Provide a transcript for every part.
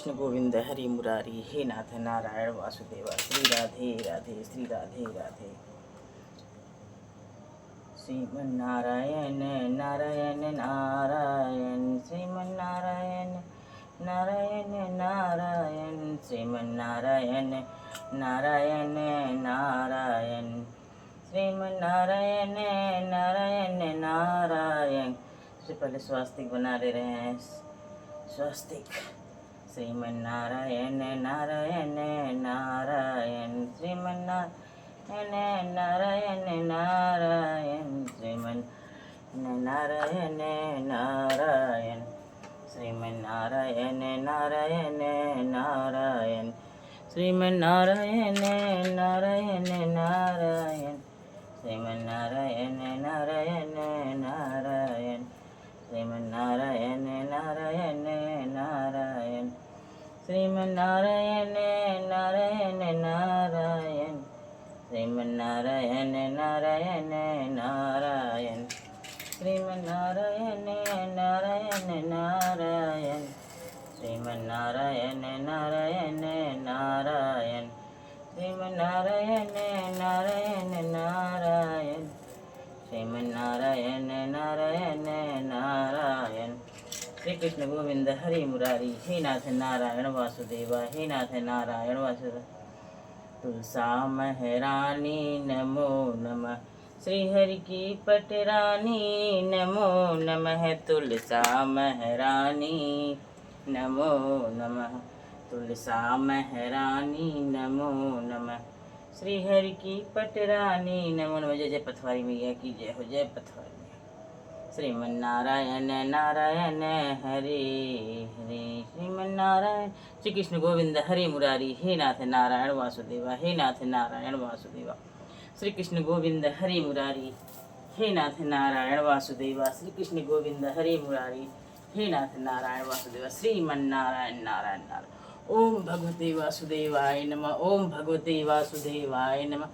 कृष्ण गोविंद हरि मुरारी, हे नाथ नारायण वासुदेवा। श्री राधे राधे, श्री राधे राधे। श्रीमन्नारायण नारायण नारायण, श्रीमन्नारायण नारायण नारायण, श्रीमन्नारायण नारायण नारायण, श्रीमन्नारायण नारायण नारायण। सबसे पहले स्वास्तिक बना ले रहे हैं। स्वास्तिक श्रीमन्नारायण नारायण नारायण, श्रीमन्नारायण नारायण नारायण, श्रीमन्नारायण नारायण, श्रीमन्नारायण नारायण नारायण, श्रीमन्नारायण नारायण नारायण, श्रीमन्नारायण नारायण नारायण, श्रीमन्नारायण नारायण नारायण, श्रीमन्नारायण नारायण नारायण, श्रीमन्नारायण नारायण नारायण, श्रीमन्नारायण नारायण नारायण, श्रीमन्नारायण नारायण नारायण, श्रीमन्नारायण नारायण नारायण, श्रीमन्नारायण नारायण नारायण। श्री कृष्ण गोविंद हरि मुरारी, हे नाथ नारायण वासुदेवा, हे नाथ नारायण वासुदेवा। तुलसा महारानी नमो नमः, श्री हरि की पटरानी नमो नमः, तुलसा महारानी नमो नमः, तुलसा महारानी नमो नमः, श्री हरि की पटरानी नमो नमः। जय जय पथवारी मैया की जय हो, जय पथवारी मैया। श्रीमन्नारायण नारायण हरे हरे, श्रीमन्नारायण। श्री कृष्ण गोविंद हरे मुरारी, हे नाथ नारायण वासुदेवा, हे नाथ नारायण वासुदेवा। श्री कृष्ण गोविंद हरे मुरारी, हे नाथ नारायण वासुदेवा, श्री कृष्ण गोविंद हरे मुरारी, हे नाथ नारायण वासुदेवा। श्रीमन्नारायण नारायण नारायण। ओम भगवते वासुदेवाय नमः, ओम भगवते वासुदेवाय नमः,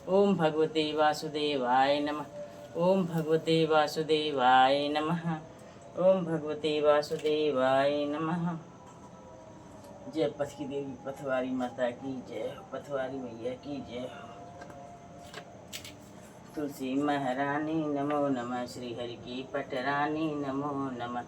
ओम भगवते वासुदेवाय नमः, ओम भगवते वासुदेवाय नमः, ओम भगवते वासुदेवाय नमः। जय पथ की देवी पथवारी माता की जय हो, पथवारी मैया की जय हो। तुलसी महारानी नमो नमः, श्री हरि की पटरानी नमो नमः,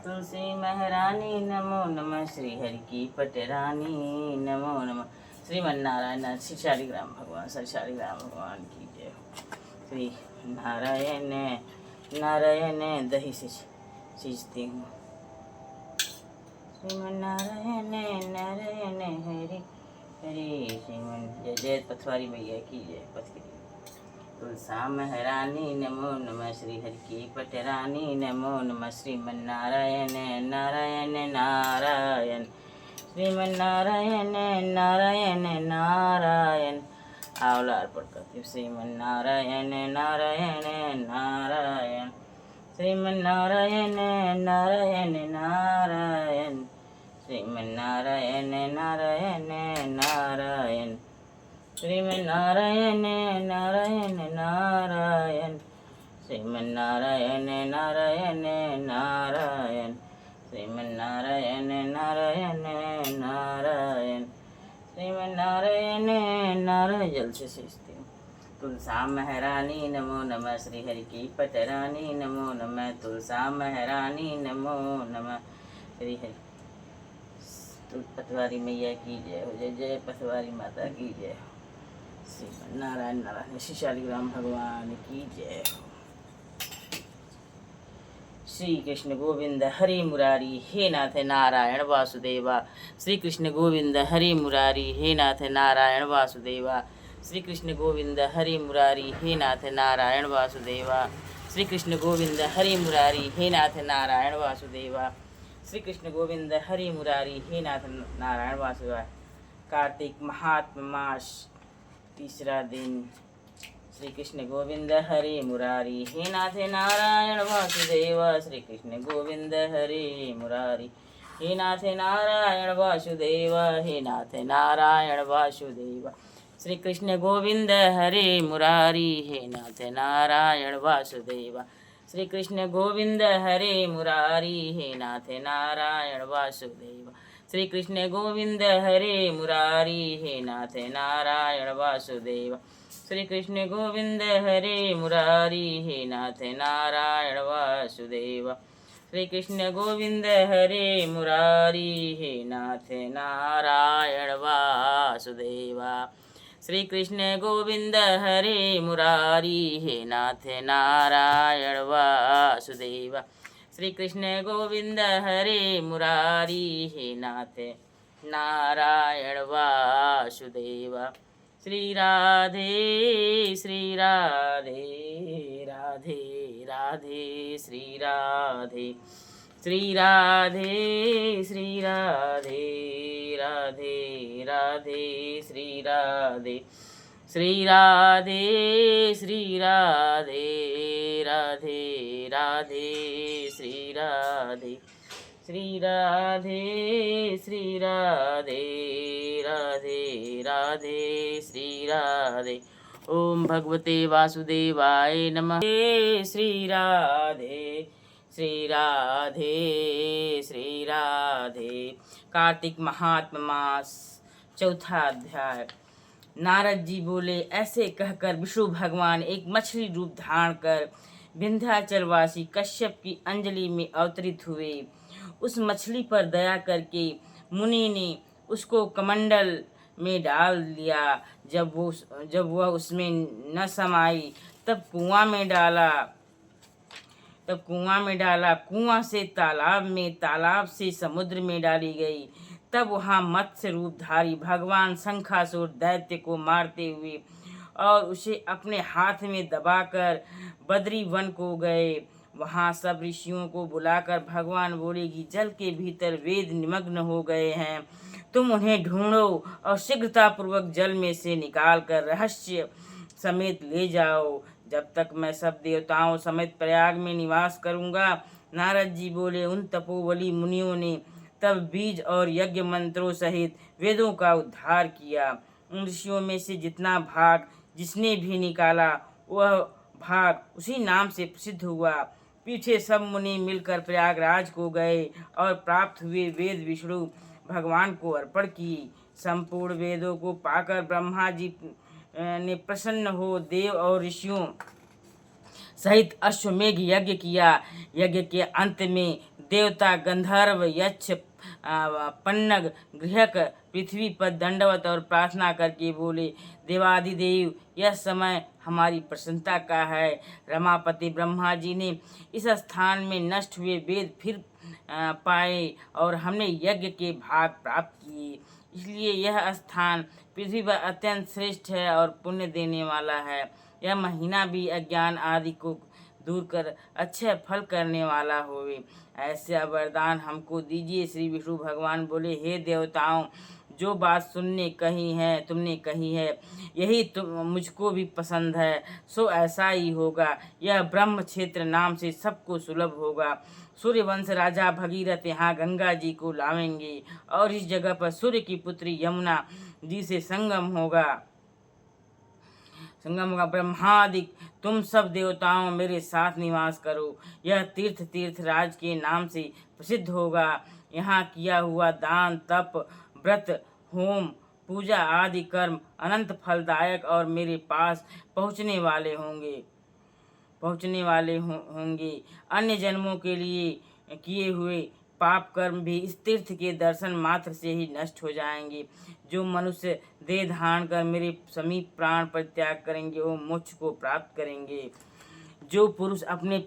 तुलसी महारानी नमो नमः, श्री हरि की पटरानी नमो नमः। श्रीमन्नारायण श्री शालिग्राम भगवान, श्री शालिग्राम भगवान की जय हो। श्री नारायण नारायण दही से सींचती हूँ। श्रीमन्नारायण नारायण हरि हरि, श्रीमन। जय जय पथवारी मैया की जय, पथ की। तुलसा महारानी नमो नमः, श्री हरि की पटरानी नमो नमः, श्रीमन्नारायण नारायण नारायण, श्रीमन्नारायण नारायण नारायण। आंवला अर्पण करती हूँ। श्रीमन्नारायण नारायण नारायण, श्रीमन्नारायण नारायण नारायण, श्रीमन्नारायण नारायण नारायण, श्रीमन्नारायण नारायण नारायण, श्रीमन्नारायण नारायण नारायण, श्रीमन्नारायण नारायण नारायण, श्रीमन्नारायण नारायण। जल से सींचती हूँ। तुलसा महारानी नमो नमः, श्री हरि की पटरानी नमो नमः, तुलसा महारानी नमो नमः, श्री हरि। पथवारी मैया की जय हो, जय जय पथवारी माता की जय हो। श्रीमन्नारायण नारायण श्री शालिग्राम भगवान की जय हो। श्री कृष्ण गोविंद हरि मुरारी, हे नाथ नारायण वासुदेवा, श्री कृष्ण गोविंद हरि मुरारी, हे नाथ नारायण वासुदेवा, श्री कृष्ण गोविंद हरि मुरारी, हे नाथ नारायण वासुदेवा, श्री कृष्ण गोविंद हरि मुरारी, हे नाथ नारायण वासुदेवा, श्री कृष्ण गोविंद हरि मुरारी, हे नाथ नारायण वासुदेवा। कार्तिक महात्म मास, तीसरा दिन। श्री कृष्ण गोविंद हरि मुरारी, हे नाथ नारायण वासुदेवा, श्री कृष्ण गोविंद हरि मुरारी, हे नाथ नारायण वासुदेवा, हे नाथ नारायण वासुदेवा। श्री कृष्ण गोविंद हरि मुरारी, हे नाथ नारायण वासुदेवा, श्री कृष्ण गोविंद हरे मुरारी, हे नाथ नारायण वासुदेव। श्री कृष्ण गोविंद हरे मुरारी, हे नाथ नारायण वासुदेव। श्री कृष्ण गोविंद हरे मुरारी, हे नाथ नारायण वासुदेव। श्री कृष्ण गोविंद हरे मुरारी, हे नाथ नारायण वासुदेवा। श्री कृष्ण गोविंद हरे मुरारी, हे नाथ नारायण वासुदेवा। श्री कृष्ण गोविंद हरे मुरारी, हे नाथ नारायण वासुदेवा। श्री राधे श्री राधे, राधे राधे श्री राधे, श्री राधे श्री राधे, राधे राधे श्री राधे, श्री राधे श्री राधे, राधे राधे श्री राधे, श्री राधे श्री राधे, राधे राधे श्री राधे। ओम भगवते वासुदेवाय नमः। श्री राधे श्री राधे, श्री राधे। कार्तिक महात्म मास, चौथा अध्याय। नारद जी बोले, ऐसे कहकर विष्णु भगवान एक मछली रूप धारण कर विंध्याचलवासी कश्यप की अंजलि में अवतरित हुए। उस मछली पर दया करके मुनि ने उसको कमंडल में डाल दिया। जब वह उसमें न समाई तब कुआं में डाला, कुआं से तालाब में, तालाब से समुद्र में डाली गई। तब वहाँ मत्स्य रूपधारी भगवान शंखासुर दैत्य को मारते हुए और उसे अपने हाथ में दबाकर बद्री वन को गए। वहाँ सब ऋषियों को बुलाकर भगवान बोले कि जल के भीतर वेद निमग्न हो गए हैं, तुम उन्हें ढूंढो और शीघ्रतापूर्वक जल में से निकाल कर रहस्य समेत ले जाओ, जब तक मैं सब देवताओं समेत प्रयाग में निवास करूँगा। नारद जी बोले, उन तपोबली मुनियों ने तब बीज और यज्ञ मंत्रों सहित वेदों का उद्धार किया। उन ऋषियों में से जितना भाग जिसने भी निकाला वह भाग उसी नाम से प्रसिद्ध हुआ। पीछे सब मुनि मिलकर प्रयागराज को गए और प्राप्त हुए वेद विष्णु भगवान को अर्पण किए। संपूर्ण वेदों को पाकर ब्रह्मा जी ने प्रसन्न हो देव और ऋषियों सहित अश्वमेघ यज्ञ किया। यज्ञ के अंत में देवता गंधर्व यक्ष पन्नग गृहक पृथ्वी पर दंडवत और प्रार्थना करके बोले, देवादिदेव यह समय हमारी प्रसन्नता का है। रमापति ब्रह्मा जी ने इस स्थान में नष्ट हुए वेद फिर पाए और हमने यज्ञ के भाग प्राप्त किए, इसलिए यह स्थान पृथ्वी पर अत्यंत श्रेष्ठ है और पुण्य देने वाला है। यह महीना भी अज्ञान आदि को दूर कर अच्छे फल करने वाला होवे, ऐसे वरदान हमको दीजिए। श्री विष्णु भगवान बोले, हे देवताओं, जो बात तुमने कही है यही मुझको भी पसंद है, सो ऐसा ही होगा। यह ब्रह्म क्षेत्र नाम से सबको सुलभ होगा। सूर्यवंश राजा भगीरथ यहाँ गंगा जी को लावेंगे और इस जगह पर सूर्य की पुत्री यमुना जी से संगम होगा। ब्रह्मादिक तुम सब देवताओं मेरे साथ निवास करो। यह तीर्थ राज के नाम से प्रसिद्ध होगा। यहाँ किया हुआ दान तप व्रत होम पूजा आदि कर्म अनंत फलदायक और मेरे पास पहुँचने वाले होंगे। अन्य जन्मों के लिए किए हुए पाप कर्म भी इस तीर्थ के दर्शन मात्र से ही नष्ट हो जाएंगे। जो मनुष्य देह धारण कर मेरे समीप प्राण परित्याग करेंगे वो मोक्ष को प्राप्त करेंगे। जो पुरुष अपने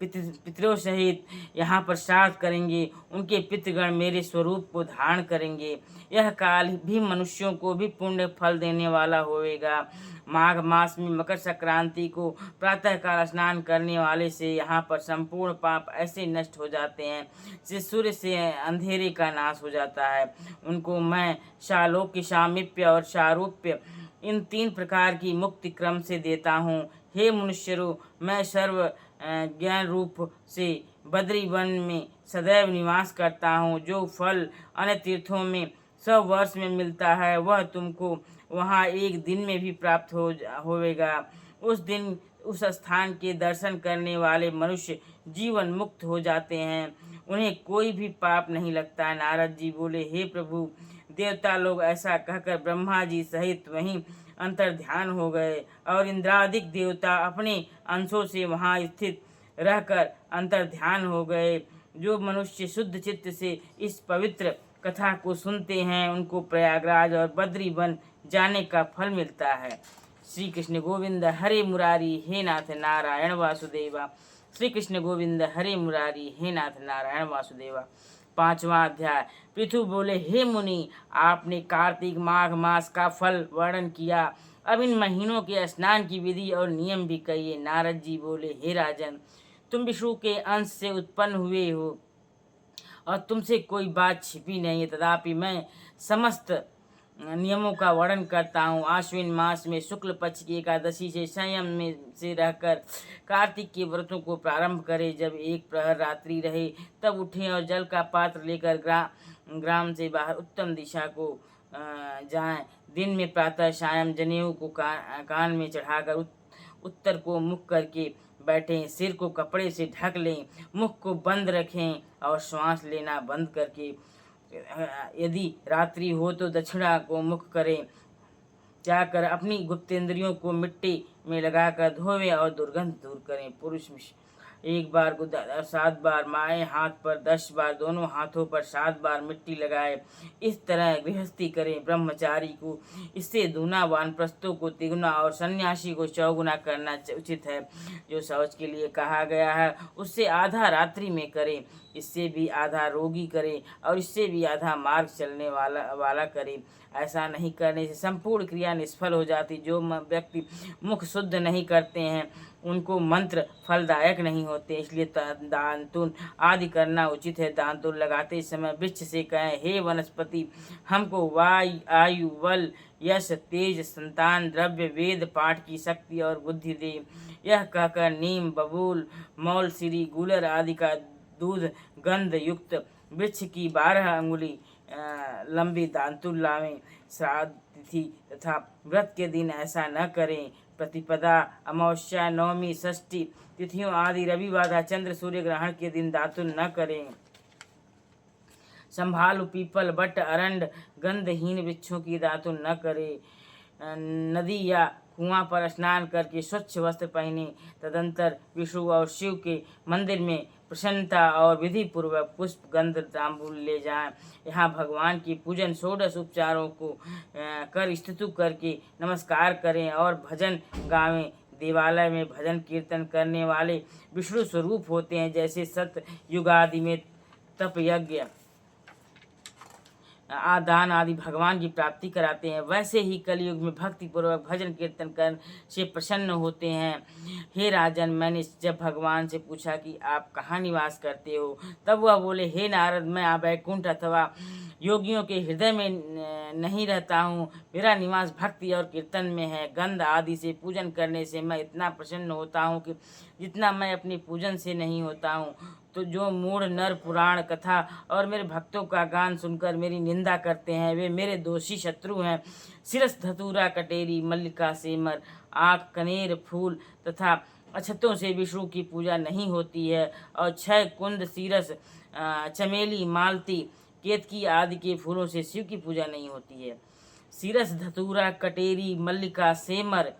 पितरों सहित यहाँ पर श्राद्ध करेंगे उनके पितृगण मेरे स्वरूप को धारण करेंगे। यह काल भी मनुष्यों को भी पुण्य फल देने वाला होवेगा। माघ मास में मकर संक्रांति को प्रातःकाल स्नान करने वाले से यहाँ पर संपूर्ण पाप ऐसे नष्ट हो जाते हैं जिससे सूर्य से अंधेरे का नाश हो जाता है। उनको मैं शालोक्य, शामीप्य और शारूप्य इन 3 प्रकार की मुक्ति क्रम से देता हूँ। हे मनुष्यरों, मैं सर्व ज्ञान रूप से बद्री वन में सदैव निवास करता हूँ। जो फल अन्य तीर्थों में 100 वर्ष में मिलता है वह तुमको वहाँ एक दिन में भी प्राप्त होवेगा। उस दिन उस स्थान के दर्शन करने वाले मनुष्य जीवन मुक्त हो जाते हैं, उन्हें कोई भी पाप नहीं लगता। नारद जी बोले, हे प्रभु, देवता लोग ऐसा कहकर ब्रह्मा जी सहित वहीं अंतर ध्यान हो गए और इंद्रादिक देवता अपने अंशों से वहाँ स्थित रहकर अंतर ध्यान हो गए। जो मनुष्य शुद्ध चित्त से इस पवित्र कथा को सुनते हैं उनको प्रयागराज और बद्री वन जाने का फल मिलता है। श्री कृष्ण गोविंद हरे मुरारी, हे नाथ नारायण वासुदेवा। श्री कृष्ण गोविंद हरे मुरारी, हे नाथ नारायण वासुदेवा। 5वां अध्याय। पृथु बोले, हे मुनि, आपने कार्तिक माघ मास का फल वर्णन किया, अब इन महीनों के स्नान की विधि और नियम भी कहिए। नारद जी बोले, हे राजन, तुम विष्णु के अंश से उत्पन्न हुए हो और तुमसे कोई बात छिपी नहीं है, तथापि मैं समस्त नियमों का वर्णन करता हूँ। आश्विन मास में शुक्ल पक्ष की एकादशी से संयम में से रहकर कार्तिक के व्रतों को प्रारंभ करें। जब एक प्रहर रात्रि रहे तब उठें और जल का पात्र लेकर ग्राम से बाहर उत्तम दिशा को जाएं। दिन में प्रातः सायं जनेऊ को कान में चढ़ाकर उत्तर को मुख करके बैठें, सिर को कपड़े से ढक लें, मुख को बंद रखें और श्वास लेना बंद करके, यदि रात्रि हो तो दक्षिणा को मुख करें, जाकर अपनी गुप्तेंद्रियों को मिट्टी में लगाकर धोवें और दुर्गंध दूर करें। पुरुष 1 बार 7 बार माए हाथ पर, 10 बार दोनों हाथों पर 7 बार मिट्टी लगाए। इस तरह गृहस्थी करें। ब्रह्मचारी को इससे दूना, वानप्रस्थों को तिगुना और सन्यासी को 4 गुना करना उचित है। जो शौच के लिए कहा गया है उससे आधा रात्रि में करें, इससे भी आधा रोगी करे और इससे भी आधा मार्ग चलने वाला करे। ऐसा नहीं करने से संपूर्ण क्रिया निष्फल हो जाती। जो व्यक्ति मुख शुद्ध नहीं करते हैं उनको मंत्र फलदायक नहीं होते, इसलिए दांतुन आदि करना उचित है। दांतुन लगाते समय वृक्ष से कहें, हे वनस्पति, हमको वायु, आयु, बल, यश, तेज, संतान, द्रव्य, वेद पाठ की शक्ति और बुद्धि दे। यह कहकर नीम, बबूल, मौलसिरी, गूलर आदि का दूध गंध युक्त वृक्ष की 12 अंगुली लंबी दांतुल लावें। श्राद्ध तिथि तथा व्रत के दिन ऐसा न करें। प्रतिपदा, अमावस्या, नवमी, षष्ठी तिथियों आदि रविवार, चंद्र सूर्य ग्रहण के दिन दातुन न करें। संभालु, पीपल, बट, अरंड गंधहीन वृक्षों की दातुन न करें। नदी या कुआं पर स्नान करके स्वच्छ वस्त्र पहने। तदंतर विष्णु और शिव के मंदिर में प्रसन्नता और विधि पूर्वक पुष्प, गंध, तांबूल ले जाएं। यहाँ भगवान की पूजन 16 उपचारों को कर स्तुति करके नमस्कार करें और भजन गावें। देवालय में भजन कीर्तन करने वाले विष्णु स्वरूप होते हैं। जैसे सत युगादि में तप, यज्ञ, दान आदि भगवान की प्राप्ति कराते हैं, वैसे ही कलयुग में भक्ति पूर्वक भजन कीर्तन कर से प्रसन्न होते हैं। हे राजन, मैंने जब भगवान से पूछा कि आप कहाँ निवास करते हो, तब वह बोले, हे नारद, मैं वैकुंठ अथवा योगियों के हृदय में नहीं रहता हूँ। मेरा निवास भक्ति और कीर्तन में है। गंध आदि से पूजन करने से मैं इतना प्रसन्न होता हूँ कि जितना मैं अपने पूजन से नहीं होता हूँ। तो जो मूढ़ नर पुराण कथा और मेरे भक्तों का गान सुनकर मेरी निंदा करते हैं वे मेरे दोषी शत्रु हैं। सिरस, धतूरा, कटेरी, मल्लिका, सेमर, आँख, कनेर, फूल तथा अक्षतों से विष्णु की पूजा नहीं होती है और 6 कुंद, सीरस, चमेली, मालती, केतकी आदि के फूलों से शिव की पूजा नहीं होती है। सिरस, धतूरा, कटेरी, मल्लिका, सेमर,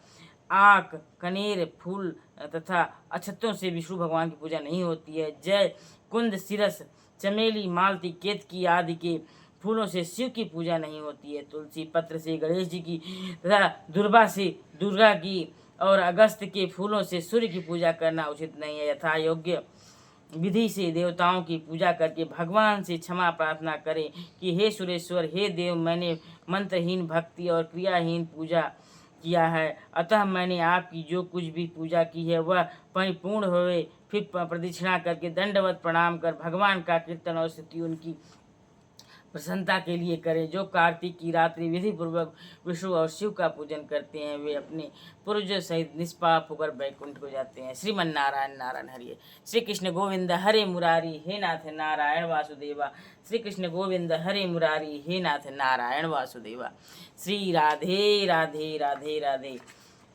आक, कनेर, फूल तथा अक्षतों से विष्णु भगवान की पूजा नहीं होती है। जय, कुंद, सिरस, चमेली, मालती, केतकी आदि के फूलों से शिव की पूजा नहीं होती है। तुलसी पत्र से गणेश जी की तथा दुर्वा से दुर्गा की और अगस्त के फूलों से सूर्य की पूजा करना उचित नहीं है। यथा योग्य विधि से देवताओं की पूजा करके भगवान से क्षमा प्रार्थना करें कि हे सुरेश्वर, हे देव, मैंने मंत्रहीन, भक्ति और क्रियाहीन पूजा किया है, अतः मैंने आपकी जो कुछ भी पूजा की है वह परिपूर्ण होवे। फिर प्रदक्षिणा करके दंडवत प्रणाम कर भगवान का कीर्तन और स्तुति उनकी प्रसन्नता के लिए करें। जो कार्तिक की रात्रि विधि पूर्वक विष्णु और शिव का पूजन करते हैं वे अपने पूर्वजों सहित निष्पाप होकर वैकुंठ को जाते हैं। श्रीमन नारायण नारायण हरिये। श्री कृष्ण गोविंद हरे मुरारी, हे नाथ नारायण वासुदेवा। श्री कृष्ण गोविंद हरे मुरारी, हे नाथ नारायण वासुदेवा। श्री राधे राधे राधे राधे।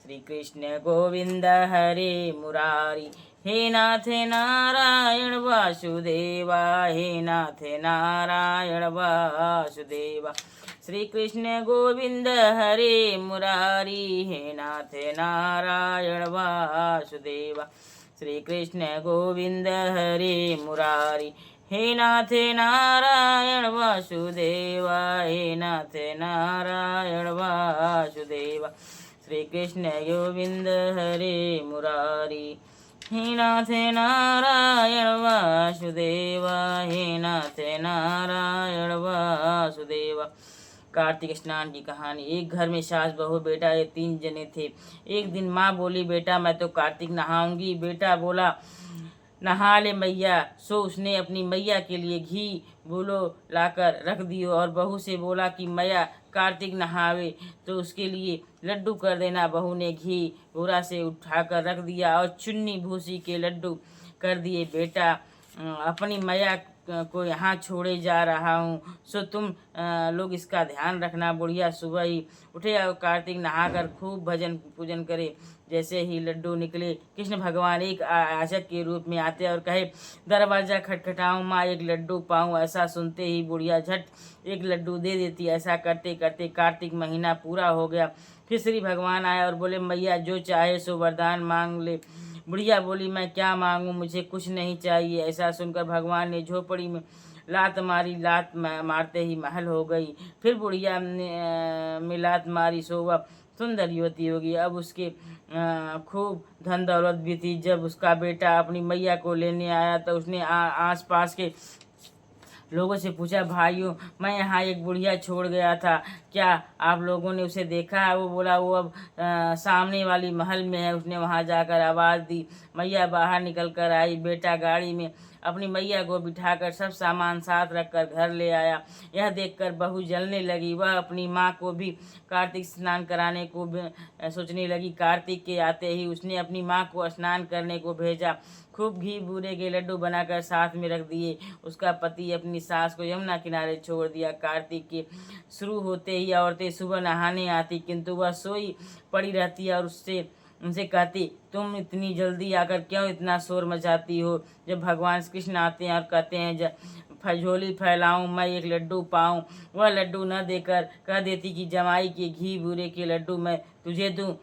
श्री कृष्ण गोविंद हरे मुरारी, हे नाथ नारायण वासुदेवा, हे नाथ नारायण वासुदेवा। श्री कृष्ण गोविंद हरे मुरारी, हे नाथ नारायण वासुदेवा। श्री कृष्ण गोविंद हरे मुरारी, हे नाथ नारायण वासुदेवा, हे नाथ नारायण वासुदेवा। श्री कृष्ण गोविंद हरे मुरारी, हे नाथ नारायण वासुदेवा, हे नाथ नारायण वासुदेवा। कार्तिक स्नान की कहानी। एक घर में सास बहू बेटा ये 3 जने थे। एक दिन माँ बोली, बेटा मैं तो कार्तिक नहाऊंगी। बेटा बोला, नहा ले मैया। सो उसने अपनी मैया के लिए घी बोलो लाकर रख दियो और बहू से बोला कि मैया कार्तिक नहावे तो उसके लिए लड्डू कर देना। बहू ने घी बोरा से उठाकर रख दिया और चुन्नी भूसी के लड्डू कर दिए। बेटा अपनी मैया को यहाँ छोड़े जा रहा हूँ, सो तुम लोग इसका ध्यान रखना। बुढ़िया सुबह ही उठे और कार्तिक नहाकर खूब भजन पूजन करे। जैसे ही लड्डू निकले, कृष्ण भगवान एक याचक के रूप में आते और कहे, दरवाजा खटखटाऊं माँ, एक लड्डू पाऊं। ऐसा सुनते ही बुढ़िया झट एक लड्डू दे देती। ऐसा करते करते कार्तिक महीना पूरा हो गया। फिर श्री भगवान आए और बोले, मैया जो चाहे सो वरदान मांग ले। बुढ़िया बोली, मैं क्या मांगूं, मुझे कुछ नहीं चाहिए। ऐसा सुनकर भगवान ने झोपड़ी में लात मारी। लात मारते ही महल हो गई। फिर बुढ़िया में लात मारी, सो वह सुंदर युवती होगी। अब उसके खूब धन दौलत भी थी। जब उसका बेटा अपनी मैया को लेने आया तो उसने आस पास के लोगों से पूछा, भाइयों मैं यहाँ एक बुढ़िया छोड़ गया था, क्या आप लोगों ने उसे देखा है? वो बोला, वो अब सामने वाली महल में है। उसने वहाँ जाकर आवाज़ दी। मैया बाहर निकल कर आई। बेटा गाड़ी में अपनी मैया को बिठाकर सब सामान साथ रखकर घर ले आया। यह देखकर बहू जलने लगी। वह अपनी माँ को भी कार्तिक स्नान कराने को सोचने लगी। कार्तिक के आते ही उसने अपनी माँ को स्नान करने को भेजा। खूब घी बूरे के लड्डू बनाकर साथ में रख दिए। उसका पति अपनी सास को यमुना किनारे छोड़ दिया। कार्तिक के शुरू होते ही औरतें सुबह नहाने आती, किंतु वह सोई पड़ी रहती और उनसे कहती, तुम इतनी जल्दी आकर क्यों इतना शोर मचाती हो? जब भगवान कृष्ण आते हैं और कहते हैं झोली फैलाऊं मैं, एक लड्डू पाऊं, वह लड्डू न देकर कह देती कि जमाई के घी बूरे के लड्डू मैं तुझे दूं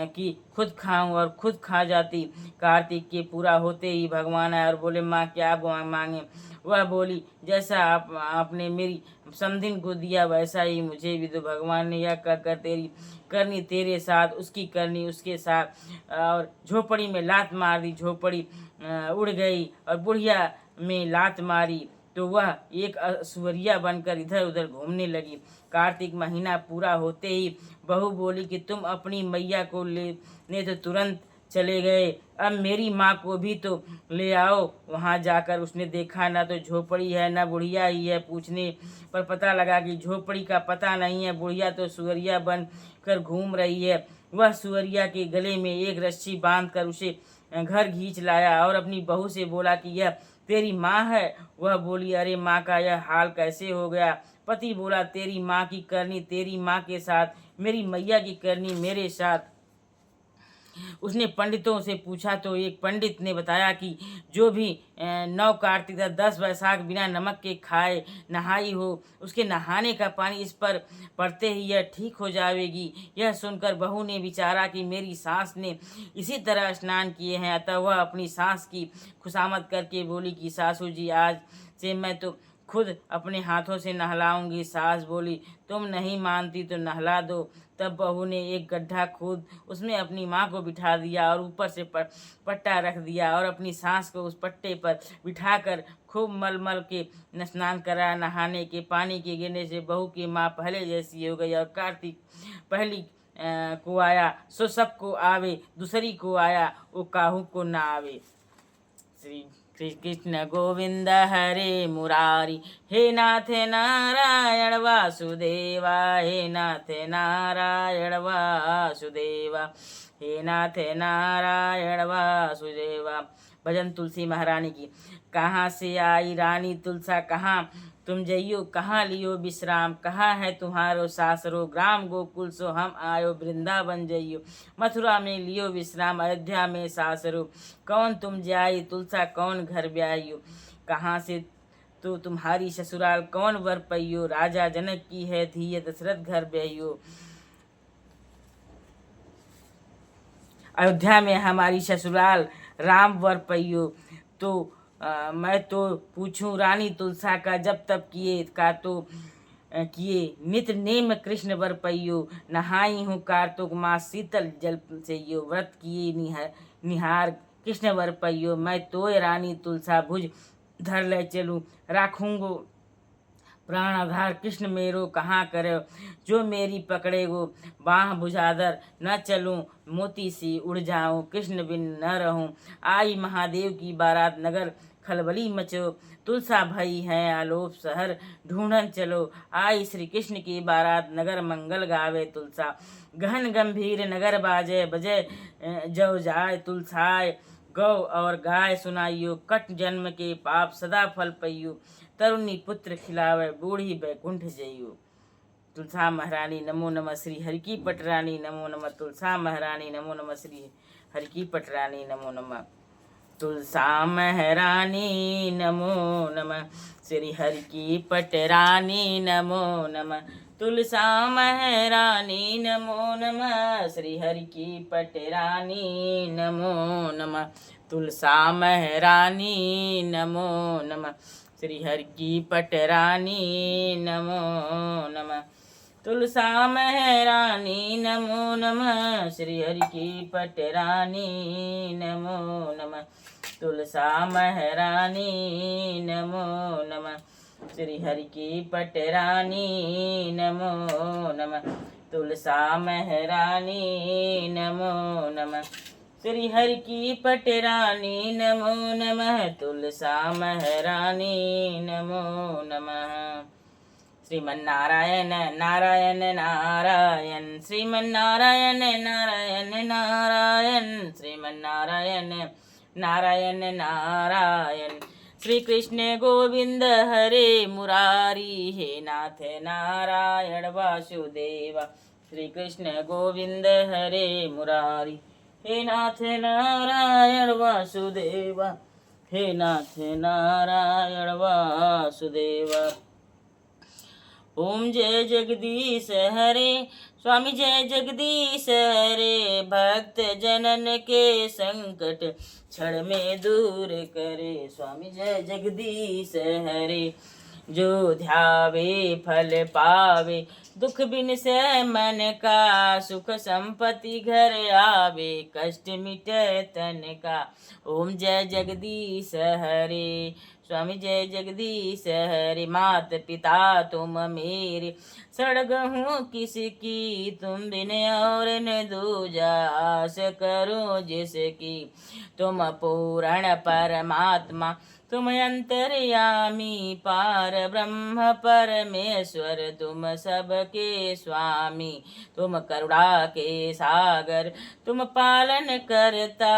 कि खुद खाऊं, और खुद खा जाती। कार्तिक के पूरा होते ही भगवान आए और बोले, माँ क्या मांगे? वह बोली, जैसा आपने मेरी समधिन को दिया वैसा ही मुझे भी दो। भगवान ने यह कहकर तेरी करनी तेरे साथ, उसकी करनी उसके साथ, और झोपड़ी में लात मार दी। झोपड़ी उड़ गई और बुढ़िया में लात मारी तो वह एक सुअरिया बनकर इधर उधर घूमने लगी। कार्तिक महीना पूरा होते ही बहू बोली कि तुम अपनी मैया को लेने तो तुरंत चले गए, अब मेरी माँ को भी तो ले आओ। वहाँ जाकर उसने देखा न तो झोपड़ी है न बुढ़िया ही है। पूछने पर पता लगा कि झोपड़ी का पता नहीं है, बुढ़िया तो सुअरिया बन कर घूम रही है। वह सुअरिया के गले में एक रस्सी बांधकर उसे घर खींच लाया और अपनी बहू से बोला कि यह तेरी माँ है। वह बोली, अरे माँ का यह हाल कैसे हो गया? पति बोला, तेरी माँ की करनी तेरी माँ के साथ, मेरी मैया की करनी मेरे साथ। उसने पंडितों से पूछा तो एक पंडित ने बताया कि जो भी 9 कार्तिक 10 वैशाख बिना नमक के खाए नहाई हो, उसके नहाने का पानी इस पर पड़ते ही यह ठीक हो जाएगी। यह सुनकर बहू ने विचारा कि मेरी सास ने इसी तरह स्नान किए हैं, अतः वह अपनी सास की खुशामद करके बोली कि सासू जी आज से मैं तो खुद अपने हाथों से नहलाऊंगी। सास बोली, तुम नहीं मानती तो नहला दो। तब बहू ने एक गड्ढा खोद उसमें अपनी माँ को बिठा दिया और ऊपर से पट्टा रख दिया और अपनी सास को उस पट्टे पर बिठाकर खूब मल मल के स्नान करा। नहाने के पानी के गिरने से बहू की माँ पहले जैसी हो गई और कार्तिक पहली को आया सो सबको आवे, दूसरी को आया वो काहू को ना आवे। श्री कृष्ण गोविंद हरे मुरारी, हे नाथ नारायण वासुदेवा, हे नाथ नारायण वासुदेवा, हे नाथ नारायण वासुदेवा। भजन तुलसी महारानी की। कहाँ से आई रानी तुलसा, कहाँ तुम जइयो कहाँ लियो विश्राम, कहाँ है तुम्हारो सासरो, ग्राम गोकुल सो हम आयो, वृंदावन जइयो मथुरा में लियो विश्राम, अयोध्या में सासरो, कौन तुम जाई तुलसा कौन घर ब्याइयो, कहाँ से तो तुम्हारी ससुराल कौन वर पैयो, राजा जनक की है धीय दशरथ घर ब्याइयो, अयोध्या में हमारी ससुराल राम वर पैयो। तो मैं तो पूछूं रानी तुलसा का, जब तब किए का तो किए नित नेम कृष्ण वर पैयो, नहाई हूँ कार्तुक मास शीतल जल से यो, व्रत किए निहार कृष्ण वर पैयो, मैं तोय रानी तुलसा भुज धर ले चलूँ, राखूंगो प्राण आधार कृष्ण मेरो, कहाँ करे जो मेरी पकड़े गो, बाह बुझादर न चलूं, मोती सी उड़ जाऊं, कृष्ण बिन न रहूं, आई महादेव की बारात नगर खलबली मचो, तुलसा भई है आलोप शहर ढूंढन चलो, आई श्री कृष्ण की बारात नगर मंगल गावे तुलसा, गहन गंभीर नगर बाजे बजे जो जाय तुलसाय, गौ और गाय सुनाइयो, कट जन्म के पाप सदा फल पइयो, तरुणी पुत्र खिलावे बूढ़ी बैकुंठ जइयो। तुलसा महारानी नमो नमः, श्री हरि की पटरानी नमो नमः, तुलसा महारानी नमो नमः, श्री हरि की पटरानी नमो नमः, तुलसा महारानी नमो नमः, श्री हरि की पटरानी नमो नमः, तुलसा महारानी नमो नमः, श्री हरि की पटरानी नमो नमः, तुलसा महारानी नमो नमः, श्री हरि की पटरानी नमो नमः, तुलसा महारानी नमो नमः, श्री हरि की पटरानी नमो नमः, तुलसा महारानी नमो नमः, श्री हरि की पटरानी नमो नमः, तुलसा महारानी नमो नमः, श्री हरि की पटरानी नमो नमः, तुलसा महारानी नमो नमः। श्रीमन्नारायण नारायण नारायण, श्रीमन्नारायण नारायण नारायण, श्रीमन्नारायण नारायण नारायण, श्री कृष्ण गोविंद हरे मुरारी, हे नाथ नारायण वासुदेव, श्री कृष्ण गोविंद हरे मुरारी, हे नाथ नारायण वासुदेव, हे नाथ नारायण वासुदेव। ओम जय जगदीश हरे, स्वामी जय जगदीश हरे, भक्त जनन के संकट क्षण में दूर करे, स्वामी जय जगदीश हरे, जो ध्यावे फल पावे, दुख बिन से मन का, सुख संपत्ति घर आवे, कष्ट मिटे तन का, ओम जय जगदीश हरे, स्वामी जय जगदीश हरे, मात पिता तुम मेरे, सड़ग हूँ किसकी, तुम बिन और न दूजा, आस करो जिसकी, तुम पूर्ण परमात्मा, तुम अंतर्यामी, पार ब्रह्म परमेश्वर, तुम सबके स्वामी, तुम करुणा के सागर, तुम पालन करता,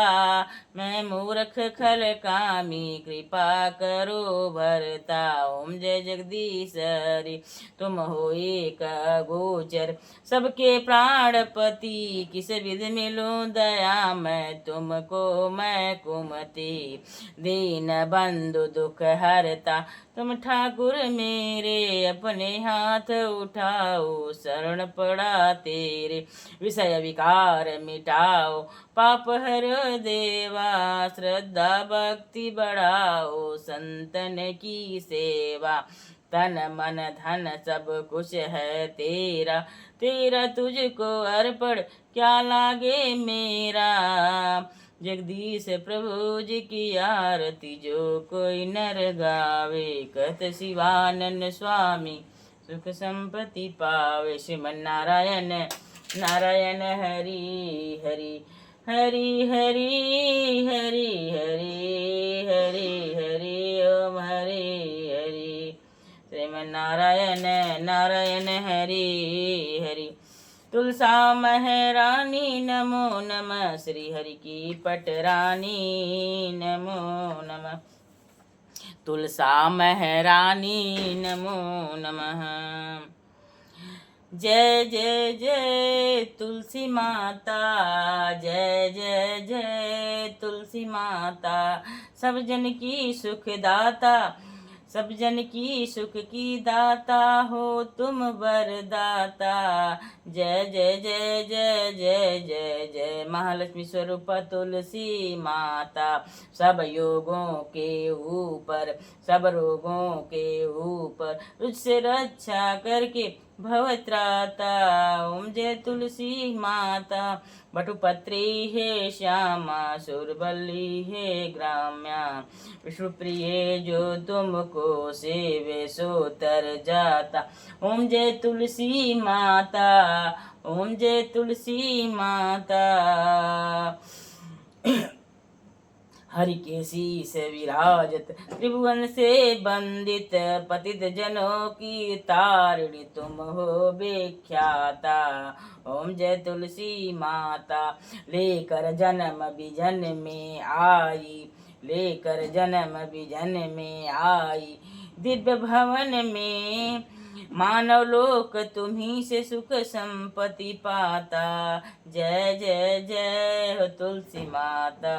मैं मूर्ख खल कामी, कृपा करो भरता, ओम जय जगदीश हरि, तुम हो एक गोचर, सबके प्राणपति, किस विधि मिलूं दया मैं तुमको, मैं कुमति, दीन बंधु दुख हरता, तुम ठाकुर मेरे, अपने हाथ उठाओ, शरण पड़ा तेरे, विषय विकार मिटाओ, पाप हरो देवा, श्रद्धा भक्ति बढ़ाओ, संतन की सेवा, तन मन धन सब कुछ है तेरा, तेरा तुझको अर्पण क्या लागे मेरा, जगदीश प्रभु जी की आरती जो कोई नर गावे, कहत शिवानंद स्वामी सुख संपत्ति पावे, श्रीमन्नारायण नारायण हरि हरि, हरि हरि हरि हरि हरि हरि, ओम हरि हरि, श्रीमन्नारायण नारायण हरि हरि, तुलसा महारानी नमो नमः, श्री हरि की पटरानी नमो नमः, तुलसा महारानी नमो नमः। जय जय जय तुलसी माता, जय जय जय तुलसी माता, सब जन की सुखदाता, सब जन की सुख की दाता हो तुम वरदाता। जय जय जय जय जय जय जय महालक्ष्मी स्वरूप तुलसी माता, सब योगों के ऊपर, सब रोगों के ऊपर, उससे रक्षा करके भवत्राता। ओम जय तुलसी माता, बटुपत्री है श्यामा, सुरबल्ली है ग्राम्या, विष्णुप्रिय जो तुमको सेवे सो तर जाता। ओम जय तुलसी माता, ओम जय तुलसी माता। हरि के शीस विराजत, त्रिभुवन से बंदित, पतित जनों की तारिणी तुम हो विख्याता। ओम जय तुलसी माता, लेकर जन्म विजन में आई, लेकर जन्म विजन में आई, दिव्य भवन में मानव लोक तुम्ही से सुख संपत्ति पाता। जय जय जय हो तुलसी माता,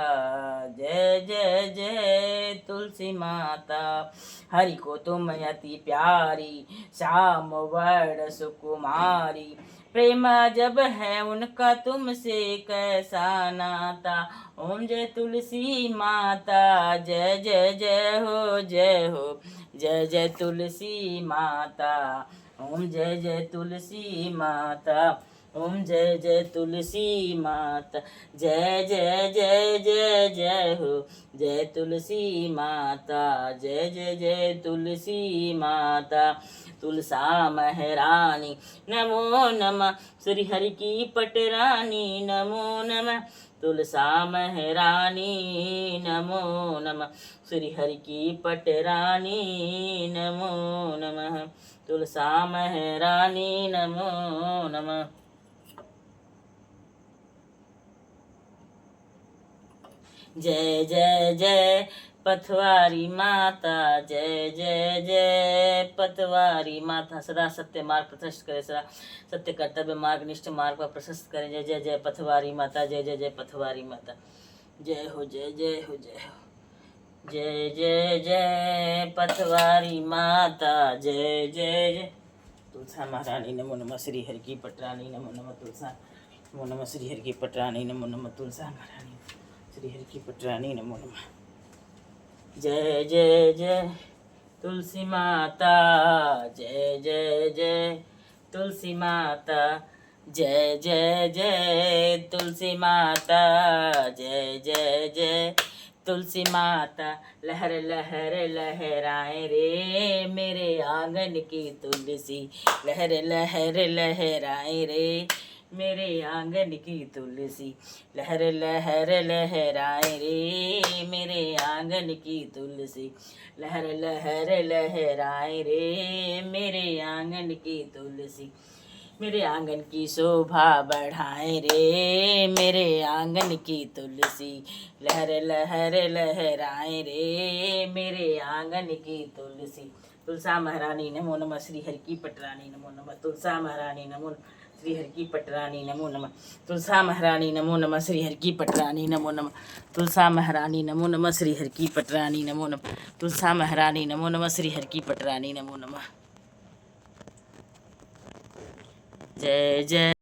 जय जय जय तुलसी माता। हरि को तुम अति प्यारी, श्याम वर्ण सुकुमारी, प्रेम जब है उनका तुमसे कैसा नाता। ओम जय तुलसी माता, जय जय जय हो, जय हो, जय जय तुलसी माता। ओम जय जय तुलसी माता, ओम जय जय तुलसी माता, जय जय जय जय जय हो, जय तुलसी माता, जय जय जय तुलसी माता। तुलसा महारानी नमो नमः, श्री हरि की पटरानी नमो नमः, तुलसा महारानी नमो नमः, श्री हरि की पटरानी नमो नमः, तुलसा महारानी नमो नमः। जय जय जय पथवारी माता, जय जय जय पथवारी माता, सदा सत्य मार्ग प्रशस्त करे, सदा सत्य कर्तव्य मार्ग निष्ठ मार्ग पर प्रशस्त करे। जय जय जय पथवारी माता, जय जय जय पथवारी माता, जय हो, जय जय हो, जय हो, जय जय जय पथवारी माता, जय जय जय तुलसा महारानी नमो नमः, श्री हरि की पटरानी नमो नमः, तुलसा नमो नमः, श्री हरि की पटरानी नमो नमः, तुलसा महारानी श्री हरि की पटरानी नमो नमः। जय जय जय तुलसी माता, जय जय जय तुलसी माता, जय जय जय तुलसी माता, जय जय जय तुलसी माता। लहर लहर लहराए रे मेरे आंगन की तुलसी, लहर लहर लहराए रे मेरे आंगन की तुलसी, लहर लहर लहराए रे मेरे आंगन की तुलसी, लहर लहर लहराए रे मेरे आंगन की तुलसी, मेरे आंगन की शोभा बढ़ाए रे मेरे आंगन की तुलसी, लहर लहर लहराए रे मेरे आंगन की तुलसी। तुलसा महारानी नमो नमः, श्री हरि की पटरानी नमो नमः, तुलसा महारानी नमो श्री हरि की पटरानी नमो नमः, तुलसा महारानी नमो नमः, श्री हरि की पटरानी नमो नमः, तुलसा महारानी नमो नमः, श्री हरि की पटरानी नमो नमः, तुलसा महारानी नमो नमः, श्री हरि की पटरानी नमो नमः। जय जय